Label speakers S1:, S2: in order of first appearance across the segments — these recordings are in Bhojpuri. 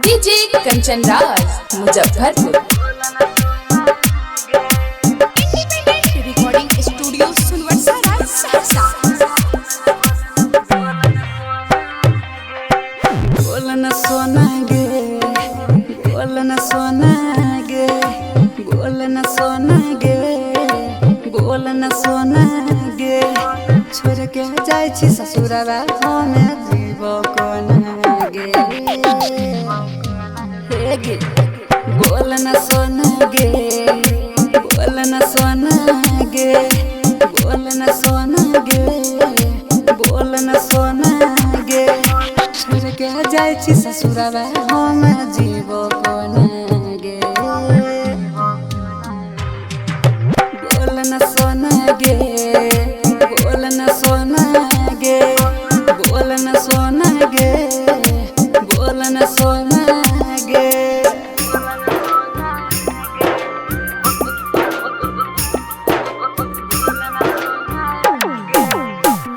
S1: DJ Kanchan Raj Muzaffarpur. Independent recording studio सुनवर्सा राज सहरसा।
S2: बोलन सोना गे, बोलन सोना गे, बोलन सोना गे, बोलन सोना गे। छोड़ के जाय छी ससुरवा हमे जीव कोना गे। हे गे बोलन सोना गे, बोलन सोना गे, बोलन सोना गे, बोलन सोना गे। छोड़ के जाय छी ससुरवा हम जीव कोना गे। बोलन सोना गे, बोलन सोना गे, बोलन सोना गे, बोलन सोना गे।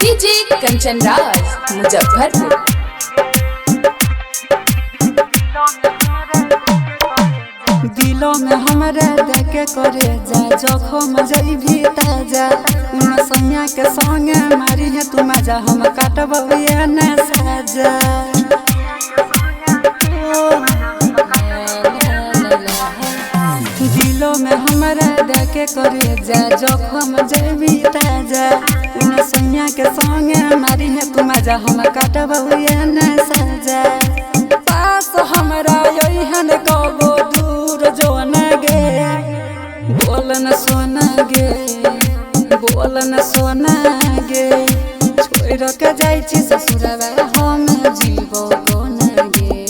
S1: डीजे कंचन राज मुजफ्फरपुर।
S2: दिलों में हमारे देखे करे जा, जखम जइभी ताजा। उन सैया के संगे मारी है तू मजा, हम काटबे न साजा। दिलों में हमारे देखे करे जा, जखम जइभी ताजा। उन सैया के संगे मारी है तू मजा, हम काटबे न साजा। पास हमरा यहन कबो दूर जोना गे। बोलन सोना गे, बोलन सोना गे। छोड़ के जाय छी ससुरवा हम जीव कोना गे।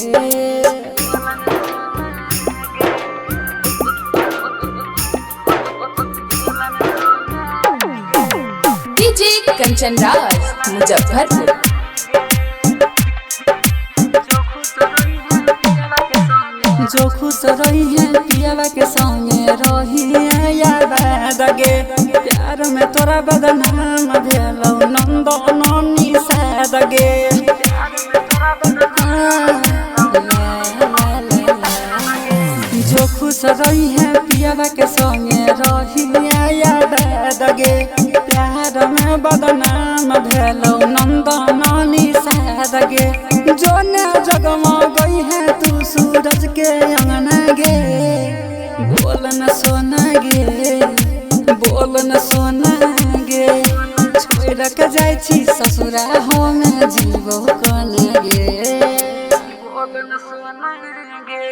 S1: डीजे कंचन राज मुजफ्फरपुर।
S2: जो खुश रही है पियावा के संगे रही है याद गे। प्यार में तोरा बदनाम भेलौ नंद ननी साद गे। जो खुश रही है पियावा के संगे रही है याद गे। प्यार में बदनाम भेलौ नंद ननी साद गे। जोने जगमा गई है तू सूरज के अंगना गे। बोलन सोना गे, बोलन सोना गे। छोड़ के जाय छी ससुरा हम जीव कोना गे। बोलन सोना गे।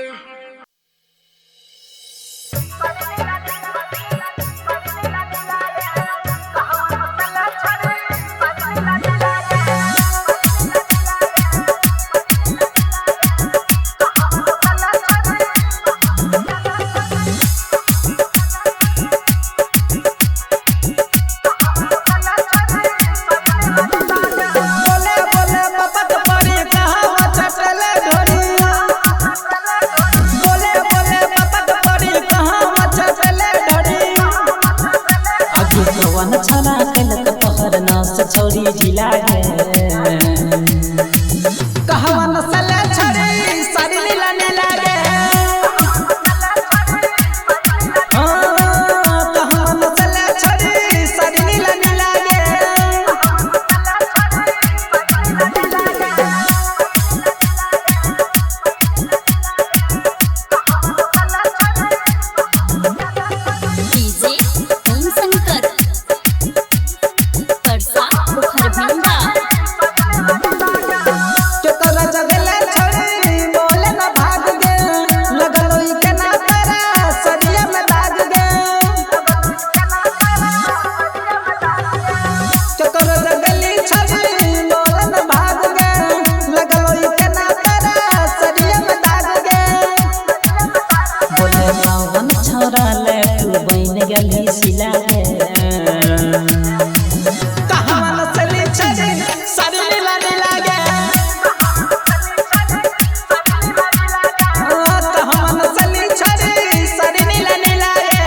S2: छला कलक पहर नास छौरी ढिला गे। कहवा नसले छड़ी सारी लीला ने लागे। कहवा नसले छड़ी सारी लीला ने लागे।
S1: डीजे ओम शंकर परसा बुखरभंगा।
S2: केतरा जगले छड़ी बोले न भाग गे। लगलोई के ना तारा सरिया में दाग गे। केतरा जगली छड़ी बोले न भाग गे। लगलोई के ना तारा सरिया में दाग गे। बोले पावन छोरा ले तू बन गली सिला गे। कहवा नसली छड़ी सारी लीला ने लागे। कहवा नसली छड़ी सारी लीला ने लागे।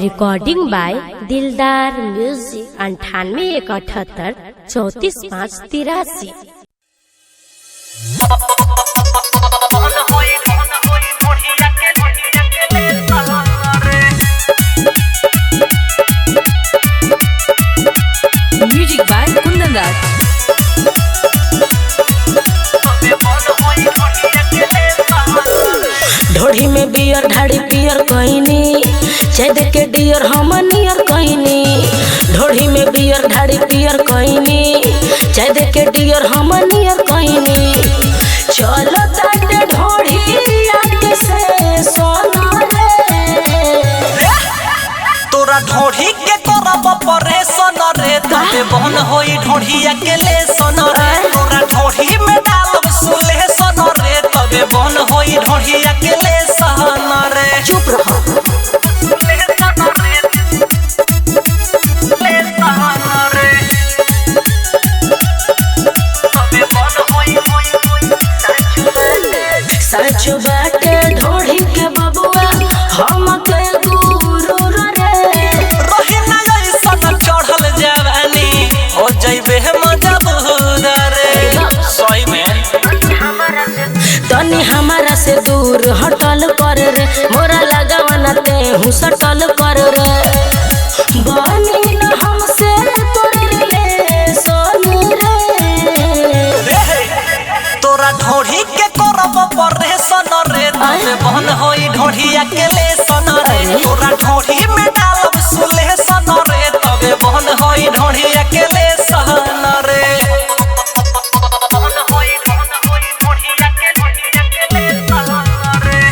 S3: रिकॉर्डिंग बाय दिलदार music 98 178 34 5 83।
S1: Music by Kundan Raj.
S3: ढोढ़ी में बियर ढाड़ी पियर कहनी चाय दे के डियर हम नियर कहनी। ढोढ़ी में बियर ढाड़ी पियर कहनी चाय दे के डियर हम नियर कहनी। चलो ताटे ढोढ़ी आगे से सोना रे
S4: तोरा ढोढ़ी के करब परेशान रे तबे बन होई ढोढ़िया के ले सन रे। तोरा ढोढ़ी में डालब सुले सन रे तबे बन होई ढोढ़िया के ले सन रे।
S3: चुप रहो सच बाटे ढोढ़ी के बबुआ हम के गुरु रे।
S4: रही ना ऐसन चढ़ल जवानी हो जइबे मजबूर रे। सही में
S3: तनी हमारा से दूर हटल कर रे मोरा लगावना ते हूँ सटल कर रे। बनी न हमसे तोरे ले सोनू रे
S4: तोरा ढोढ़ी के करब परेशान रे तबे बन होई ढोढ़िया के ले सन रे। तोरा ढोढ़ी में डालब सुले सन रे तबे बन होई ढोढ़िया के ले सन रे। बन होई ढोढ़िया के ले सन रे।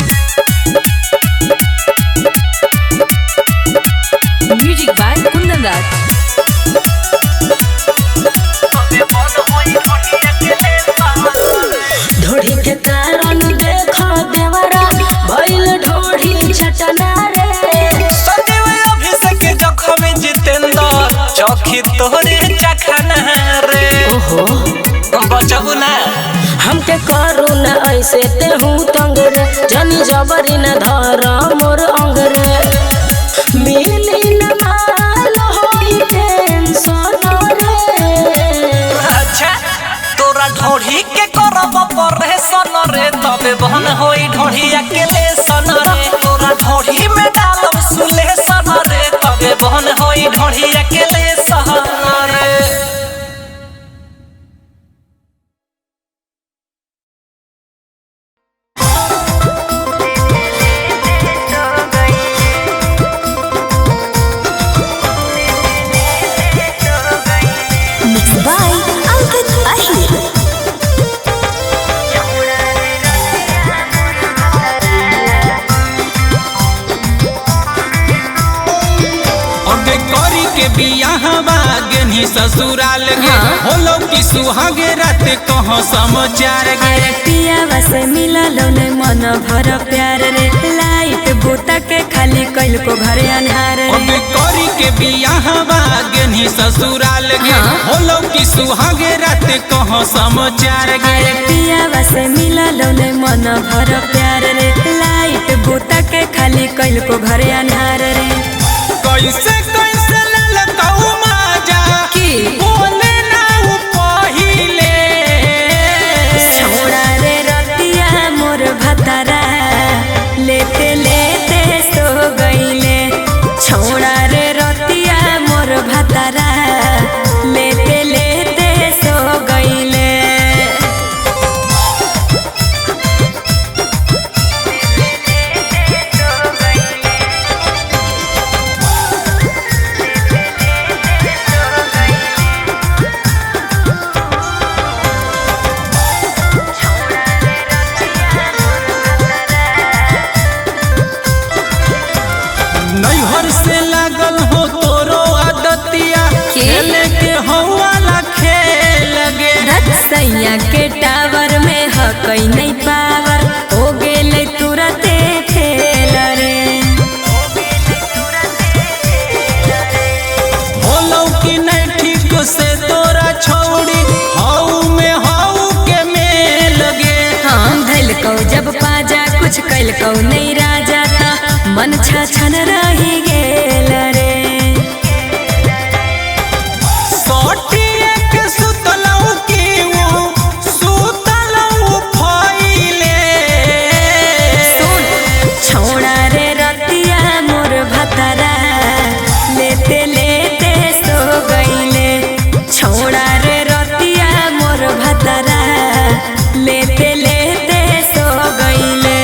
S4: भौजी तोरे चखना रे
S3: ओहो
S4: बचबू ना
S3: हमके करू न ऐसे तेहू तंग रे जनी जबरी न धर मोर अंग रे मिली न माल होई टेंशन रे
S4: अच्छा तोरा ढोढ़ी के करब परेशान रे तबे बहन होई ढोढ़िया के लेसन रे तोरा ढोढ़ी में डालब सुलेसन रे तबे बहन होई ढोढ़िया के लेसन रे
S5: के बियाहवा गेनी ससुराल गे होलो की सुहागे रात कहो समाचार गे
S6: पियावा से मिलल ने मन भर प्यार रे लाइट बूता के खाली कइल को घरे अन्हार रे
S5: अबे करी के बियाहवा गेनी ससुराल गे होलो की सुहागे रात कहो समाचार गे
S6: पियावा से मिलल ने मन भर प्यार रे लाइट बूता के खाली कइल को घरे अन्हार रे
S5: कैसे कैसे ललकाऊ माजा
S6: की
S5: बोले ना उ पहिले
S6: छोड़ा रे रतिया मोर भतारा लेते लेते सो गइले छोड़ा रे रतिया मोर भतारा लेते लेते सो गइले
S5: नैहर से लागल हो तोरो आदतिया खेले के हवाला खेल गे
S6: सैया के टावर में हकई नहीं पावर हो गेले तुरते फेल रे
S5: होलो की नहीं ठीक से तोरा छोड़ी हाउ में हाउ के मेल गे
S6: हम धैल कौ जब पाजा कुछ कैल कौ नहीं राजा ता मन छन रही गेल रे
S5: सोटिए के सुतलऊ की वो सुतलऊ फैले
S6: सुन छोड़ा रे रतिया मोर भतारा लेते लेते सो गइले छोड़ा रे रतिया मोर भतारा लेते लेते सो गइले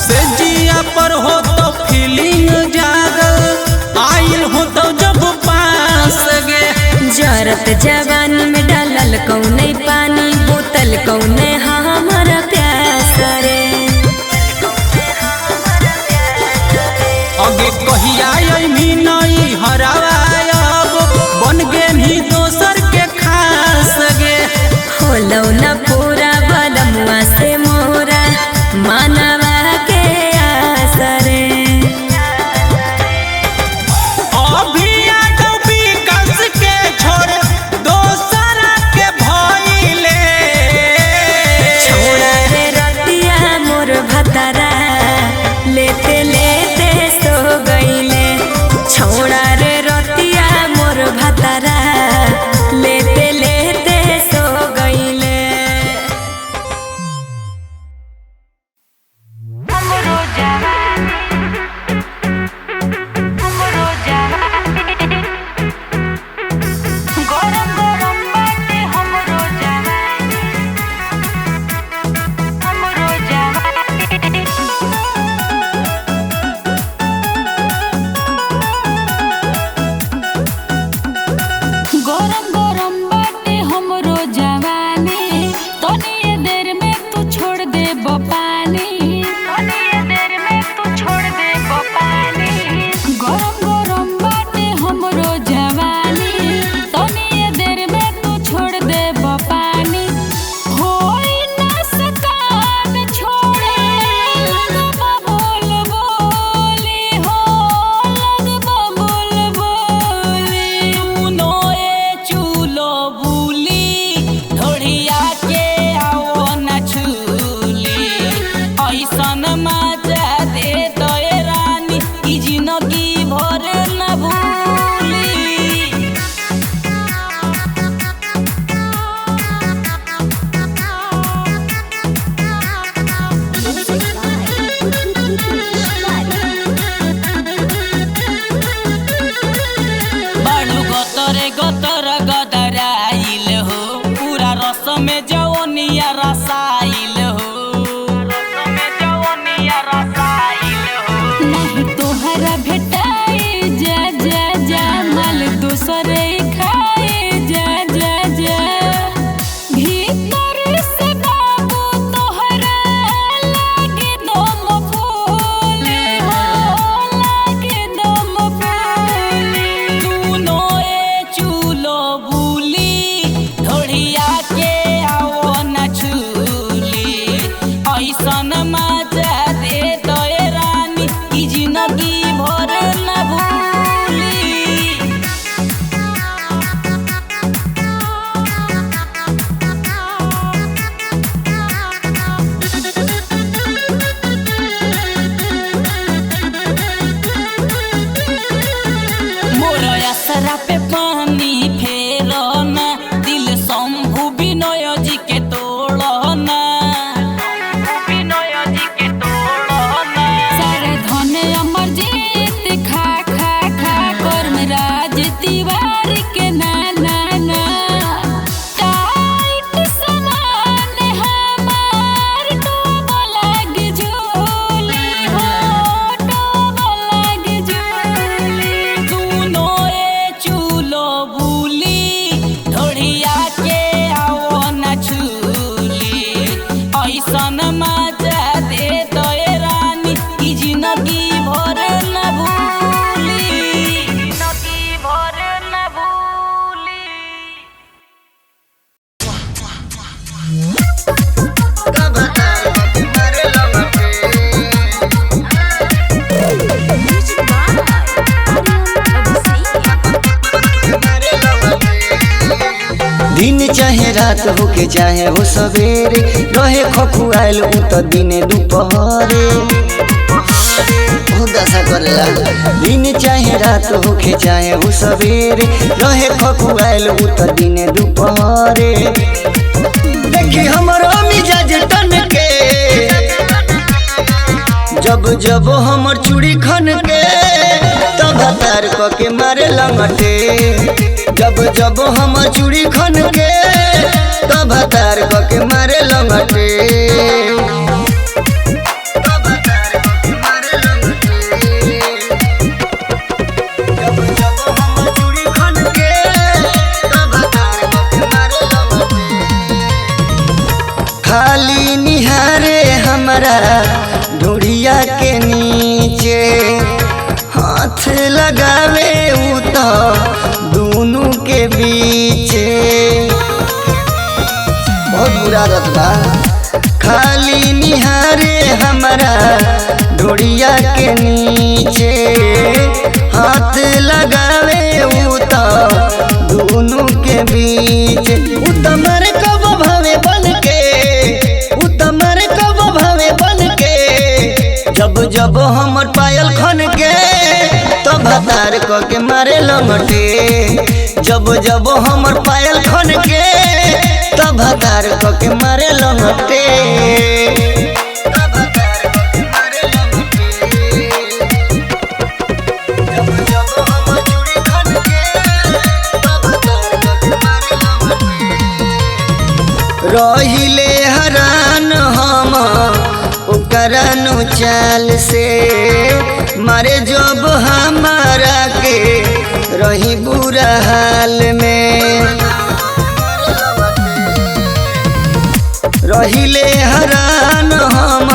S5: से जिया पर हो तो फीलिंग जागल आइल हो तो जब पास गे
S6: जरत जवानी में डालल कौने पानी बोतल कौने हमारा प्यास रे
S5: अगे कहिया अइमी नहीं हराब बन गे भी दोसर के खास गे
S6: होलो न पूरा बलमुआ से मोरा मानवा के आस रे
S5: अभी आजो विकास के छोड़ दोसर के भइले
S6: के ना ना ना टाइट समान हमार डूब लग झोली हो डूब लग झोली
S2: सुनो ए चूलो बुली ढोढ़िया के आओ न छूली ऐसन मजा दे दो ए रानी की जिंदगी भर न भूली जिंदगी भर न भूली
S7: दिन चाहे रात होके चाहे हो सवेरे रहे खखुआल उ त दिने दुपहरे दशा करेला दिन चाहे रात होके चाहे हो सवेरे रहे खखुआल उ त दिने दुपहरे देखी हमरो मिजाज तन के जब जब हमर चूड़ी खन के तब तार क के मारे लंगटे जब जब हमर चूड़ी खन के तब तार क के मारे लंगटे तब तार क के मारे लंगटे जब जब हमर चूड़ी खन के तब तार क के मारे लंगटे खाली निहारे हमरा ढोढ़िया के नीचे हाथ लगावे उ तो दोनों के बीच बहुत बुरा रतबा खाली निहारे हमारा ढोढ़िया के नीचे हाथ लगावे उ तो दोनों के बीच उतमर कब भावे बन के उतमर कब भावे बन के जब जब हमर पायल खन के तब तार क के मारे लंगटे जब जब हमर पायल खन के तब तार क के मारे लंगटे तब तार क के मारे लंगटे जब जब हमर चूड़ी खन के तब तार क के मारे लंगटे रहिले हरान हम ओकरनु चाल से मारे जब हमारा के रही बुरा हाल में रहिले हरान हम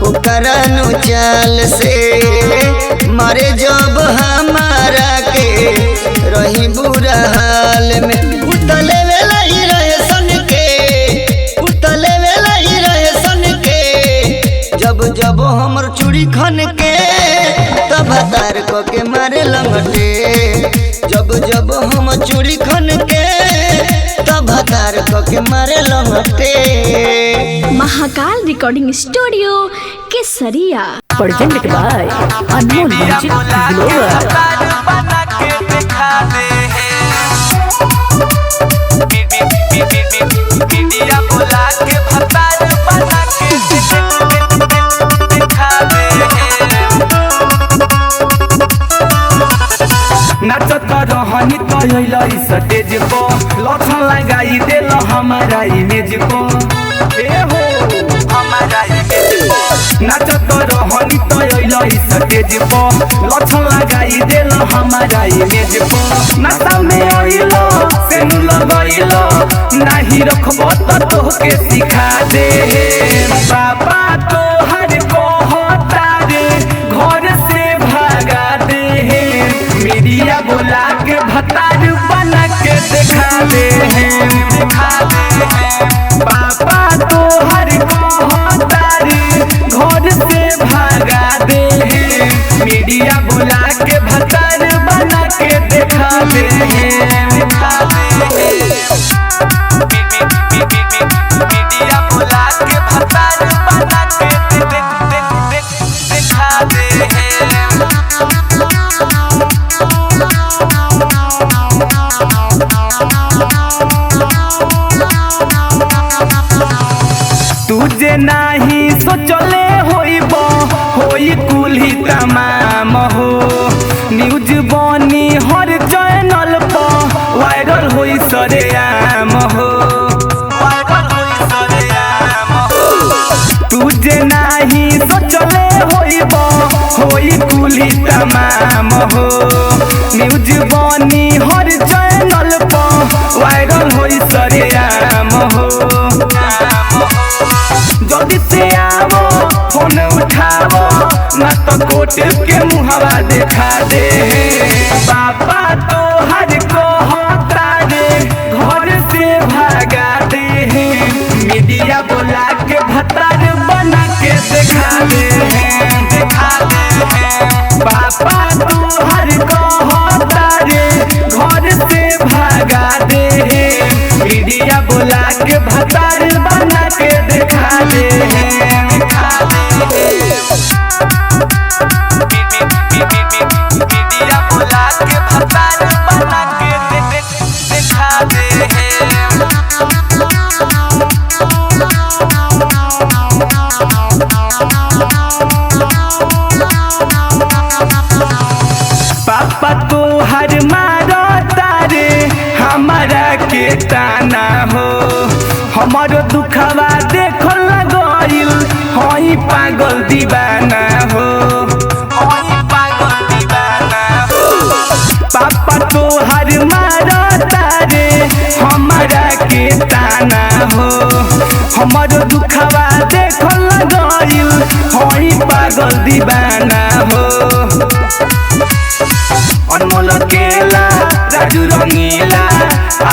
S7: ओकरनु चाल से मारे जब हमारा के रही बुरा हाल में उतले वेला ही रहे सन के उतले वेला ही रहे सन के जब जब हमर चूड़ी खन के तब तार क के मारे लंगटे जब जब हम चूड़ी खन के तब तार क के मारे लंगटे
S8: Mahakal recording studio Kesariya
S1: presented by Anmol music global
S4: बना के दिखा दे इंडिया बोला के भतार बना के दिखा दे
S9: नाचत रहनी तैल स्टेज को लखन लगाई दिल हमारा इमेज को ए हो हमारा इमेज को नाचत रहनी तैल स्टेज को लखन लगाई दिल हमारा इमेज को नाता में आइलो सेनु लगाइलो नाही रखबो त तोहके सिखा दे बाबा तोहर कहता रे घर से भागा दे मीडिया बोला के भतार बना के दिखा दे पापा तोहर कहता रे घर से भागा दे मीडिया बोला के भतार बना के दिखा दे
S4: मीडिया बोला के भतार बना के दिखा दे
S9: तुझे नाही सोचले होई कुल्ही तमाम हो न्यूज बनी हर चैनल पर सरेआम हो तुझे नाही सोचले होई कुली तमाम हो न्यूज बनी हर चैनल पर वायरल होई सरेआम हो जल्दी से आवो फोन उठावो ना तो कोट के मुहावा देखा दे पापा तो हर को होता रे घर से भागा दे मीडिया बोला के भतार बना के दिखा दे पापा तो हर को होता रे घर से भागा दे मीडिया बोला के भतार बना के दिखा दे मीडिया बोला के भतार बना के दिखा दे पापा तो हर मारो तारे हमारा के ताना हो हमारो दुखवा देखो लगइल होई पागल दीवाना हो पापा तो हर मारो तारे हमारा के ताना हो हमारो दुखवा देखो लगइल होई पागल दीवाना हो अनमोल केला राजू रंगीला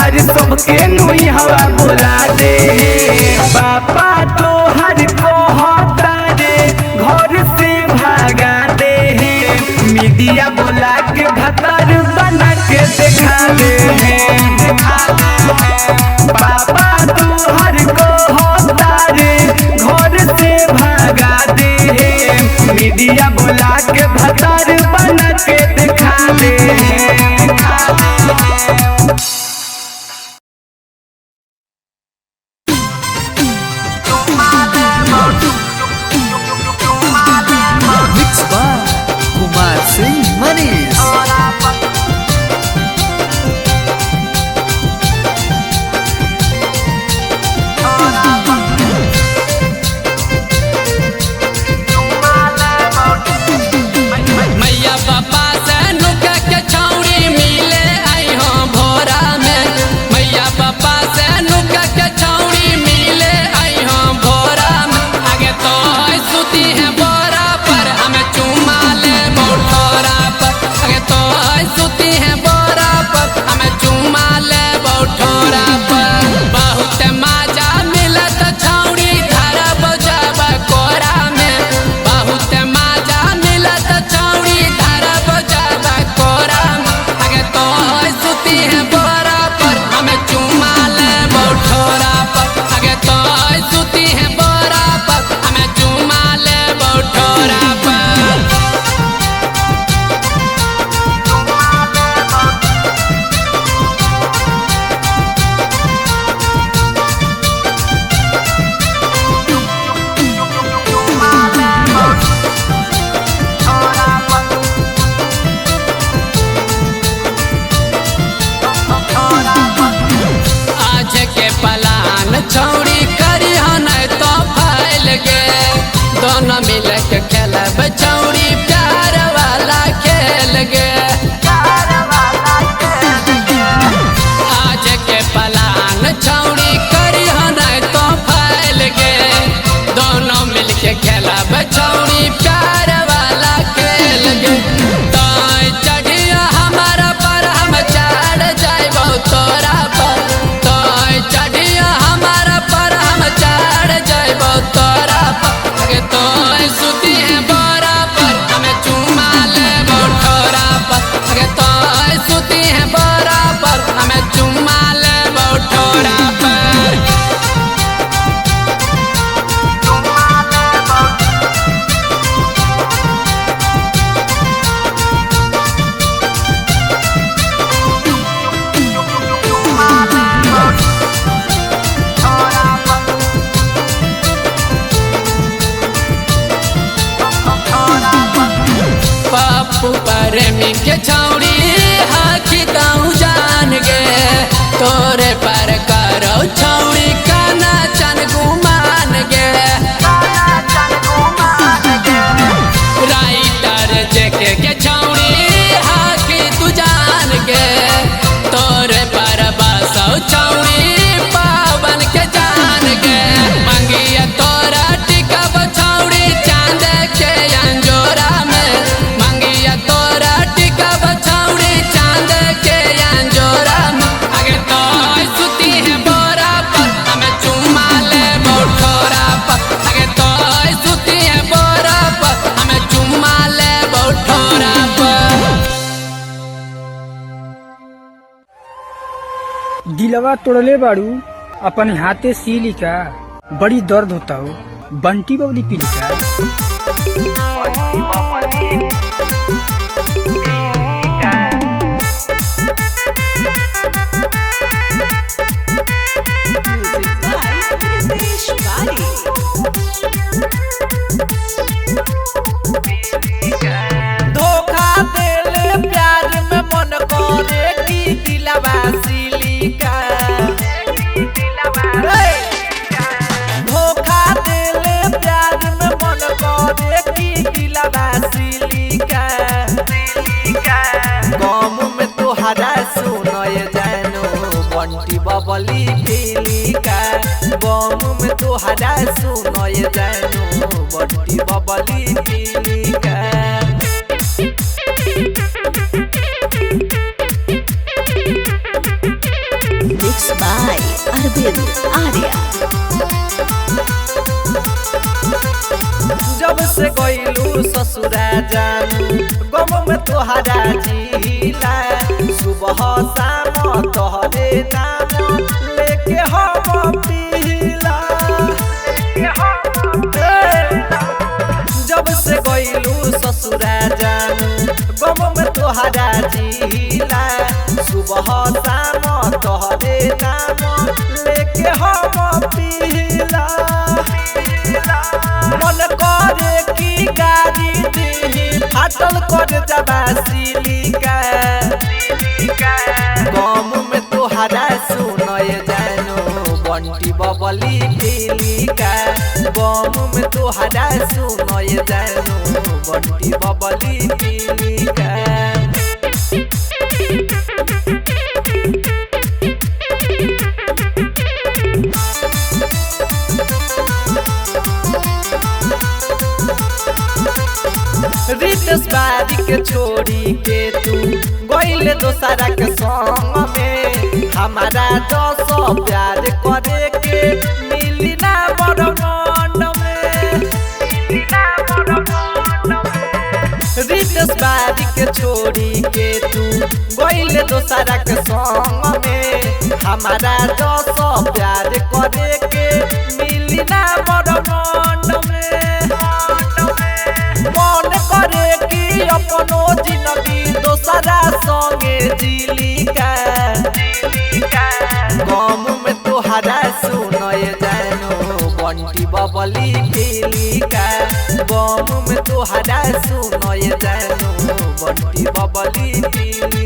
S9: आज सबके नुई हवा बोला दे पापा तो हर को होता रे घर से भागा दे मीडिया बोला के भतार बना के दिखा दे पापा तो हर को होता रे घर से भागा दे मीडिया बोला के भतार बना के दिखा दे
S10: कुमार सिंह मनीष
S11: दिलवा तोड़ले बाड़ू अपन हाथे सीली का बड़ी दर्द होता हो बंटी बबली पीली का
S4: धोखा देले प्यार में मन करे की दिलवा सिली का धोखा देले प्यार में मन करे की दिलवा सिली का गम में तोहरा सुनय जानो बंटी बबली पीली का गम में तोहरा सुनय जानो बंटी बबली पीली का
S1: Mixed by Arvind Arya.
S4: जब से गईलू ससुरा जानू गम में तोहरा जिला सुबह शाम तोहरे नाम लेके हम पीला जब से गईलू ससुरा जानू गम में तोहरा जिला सुबह शाम तोहरे नाम लेके हम पीला मन करे की गाड़ी दी फाटल कर जबा सिलिका गम में तोहरा सुनय जानो बंटी बबली पीलिका गम में तोहरा सुनय जानो बंटी बबली पीलिका रितेश बारी के छोड़ी के तू गईले दोसरा के संग में हमारा दस प्यार करे के मिली ना बरमंड में रितेश बारी के छोड़ी के तू गईले दोसरा के संग में हमारा दस प्यार करे के मिली ना बरमंड में मन करे कि अपनो जिंदगी दोसरा संगे जिलिका गम में तोहरा सुनय जानो बंटी बबली पीलिका गम में तोहरा सुनय जानो बंटी बबली पीलिका।